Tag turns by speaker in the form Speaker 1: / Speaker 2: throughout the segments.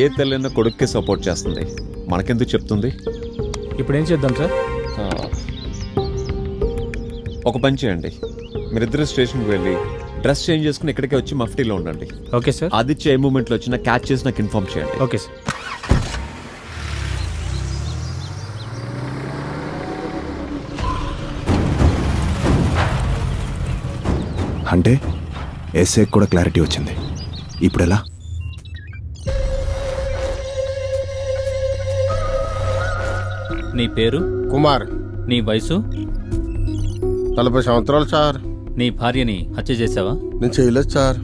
Speaker 1: ఏ తల్లైనా కొడుక్కి సపోర్ట్ చేస్తుంది, మనకెందుకు చెప్తుంది?
Speaker 2: ఇప్పుడు ఏం చేద్దాం సార్?
Speaker 1: ఆ, ఒక పని చేయండి, మీరిద్దరు స్టేషన్కి వెళ్ళి డ్రెస్ చేంజ్ చేసుకుని ఇక్కడికే వచ్చి మఫ్టీలో ఉండండి.
Speaker 2: Okay sir.
Speaker 1: ఆదిత్య ఏ మూమెంట్లో వచ్చినా క్యాచ్ చేసి నాకు ఇన్ఫార్మ్ చేయండి.
Speaker 2: Okay sir.
Speaker 3: అంటే ఎస్ఏ కూడా క్లారిటీ వచ్చింది. ఇప్పుడు ఎలా?
Speaker 4: నీ పేరు?
Speaker 5: కుమార్.
Speaker 4: నీ వయసు?
Speaker 5: 40 సంవత్సరాలు సార్.
Speaker 4: నీ భార్యని హత్య చేసావా?
Speaker 5: నేను చేయలేదు సార్.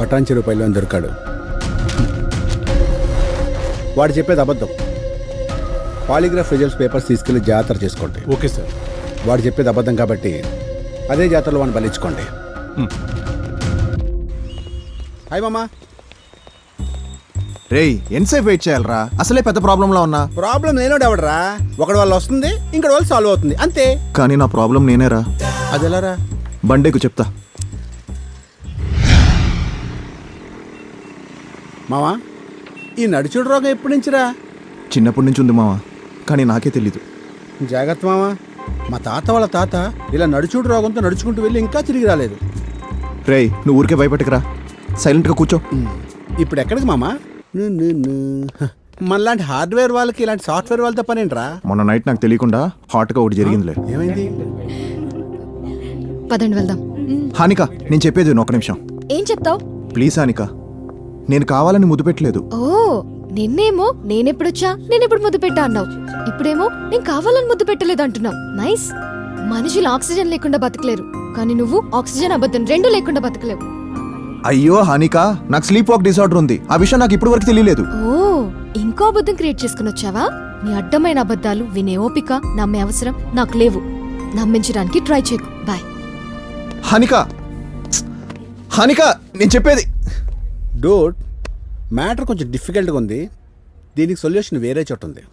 Speaker 6: పటాన్చెరు రూపాయలు దొరికాడు. వాడు చెప్పేది అబద్ధం. పాలిగ్రాఫ్ రిజల్ట్స్ పేపర్స్ తీసుకెళ్లి జాతర చేసుకోండి.
Speaker 2: Okay sir.
Speaker 6: వాడు చెప్పేది అబద్ధం కాబట్టి అదే జాతరలో వాడిని బలించుకోండి. హాయ్ మామా.
Speaker 3: రేయ్, ఎంతసేపు వెయిట్ చేయాలరా? అసలే పెద్ద ప్రాబ్లంలో ఉన్నా.
Speaker 6: ప్రాబ్లం నేనోడు ఎవడరా? ఒకటి వాళ్ళు వస్తుంది, ఇంకోటి వాళ్ళు సాల్వ్ అవుతుంది, అంతే.
Speaker 3: కానీ నా ప్రాబ్లం నేనేరా.
Speaker 6: అది ఎలారా?
Speaker 3: బండేకు చెప్తా.
Speaker 6: మామా, ఈ నడుచుడు రోగం ఎప్పటి నుంచిరా?
Speaker 3: చిన్నప్పటి నుంచి ఉంది మావా, కానీ నాకే తెలీదు.
Speaker 6: జాగ్రత్త మామా. మా తాత వాళ్ళ తాత ఇలా నడుచుడు రోగంతో నడుచుకుంటూ వెళ్ళి ఇంకా తిరిగి రాలేదు.
Speaker 3: రేయ్, నువ్వు ఊరికే భయపెట్టకరా, సైలెంట్గా కూర్చో.
Speaker 6: ఇప్పుడు ఎక్కడికి మామా? మనలాంటి హార్డ్వేర్ వాళ్ళకి ఇలాంటి సాఫ్ట్వేర్ వాళ్ళతో పనేంట్రా?
Speaker 3: మొన్న నైట్ నాకు తెలియకుండా హాట్గా ఒకటి జరిగిందిలే.
Speaker 6: ఏమైంది?
Speaker 7: పదండి వెళ్దాం.
Speaker 3: హానిక, నేను చెప్పేది విను, ఒక నిమిషం.
Speaker 7: ఏం చెప్తావు?
Speaker 3: ప్లీజ్ హానిక, నేను కావాలని ముద్దు పెట్టలేదు.
Speaker 7: ఓ, నిన్నేమో నేనెప్పుడొచ్చా నేనెప్పుడు ముద్దు పెట్టా అన్నావు. ఇప్పుడేమో నేను కావాలని ముద్దు పెట్టలేదు అంటున్నావు. నైస్. మనుషులు ఆక్సిజన్ లేకుండా బతకలేరు, కానీ నువ్వు ఆక్సిజన్ అబద్ధం రెండు లేకుండా బతకలేవు.
Speaker 3: అయ్యో హానిక, నాకు స్లీప్ వాక్ డిసార్డర్ ఉంది. ఆ విషయం నాకు ఇప్పుడు వరకు తెలియలేదు.
Speaker 7: ఓ, ఇంకో అబద్ధం క్రియేట్ చేసుకుని వచ్చావా? నీ అడ్డమైన అబద్ధాలు వినే ఓపిక, నమ్మే అవసరం నాకు లేవు. నమ్మించడానికి ట్రై చేయకు. బాయ్.
Speaker 3: హానిక, హానిక, నేను చెప్పేది.
Speaker 6: డూడ్, మ్యాటర్ కొంచెం డిఫికల్ట్గా ఉంది. దీనికి సొల్యూషన్ వేరే చోట ఉంది.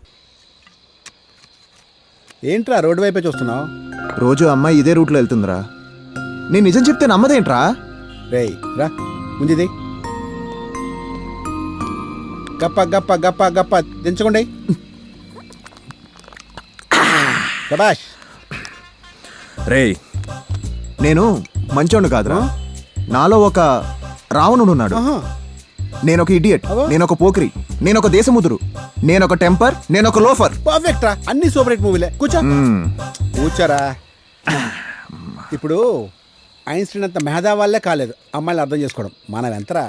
Speaker 6: ఏంట్రా రోడ్డు వైపే చూస్తున్నావు?
Speaker 3: రోజు అమ్మాయి ఇదే రూట్లో వెళ్తుందిరా. నేను నిజం చెప్తే నమ్మదేంట్రా?
Speaker 6: రేయ్ రా, ముందుది. గప్ప గప్ప గప్ప గప్ప దించుకోండి. శభాష్.
Speaker 3: రేయ్, నేను మంచోడు కాదురా. నాలో ఒక రావణుడు ఉన్నాడు. నేనొక ఇడియట్, నేనొక పోకిరి, నేనొక దేశముదురు, నేనొక టెంపర్, నేనొక లోఫర్.
Speaker 6: పర్ఫెక్ట్ రా, అన్ని సూపర్ హిట్ మూవీలే. కూర్చో. కూర్చోరా. ఇప్పుడు ఐన్స్టీన్ అంత మెహదా వాళ్ళే కాలేదు అమ్మాయిని అర్థం చేసుకోవడం. మనం ఎంతరా?